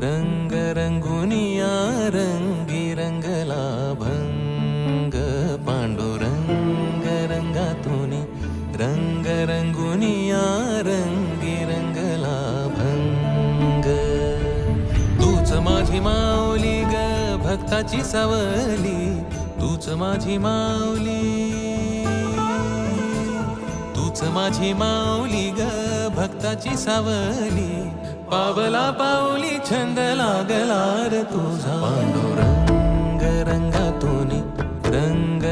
रंग रंगुनिया रंगी रंगला भंग पांडुरंग रंगातुनी रंग रंगुनिया रंगी रंगला भंग तूच माझी माऊली ग भक्ताची सावली तूच माझी माऊली तूच माझी माऊली ग भक्ताची सावली पावला पाऊली छंद लागला रे तुझा पांडुरंग रंगातूनी रंग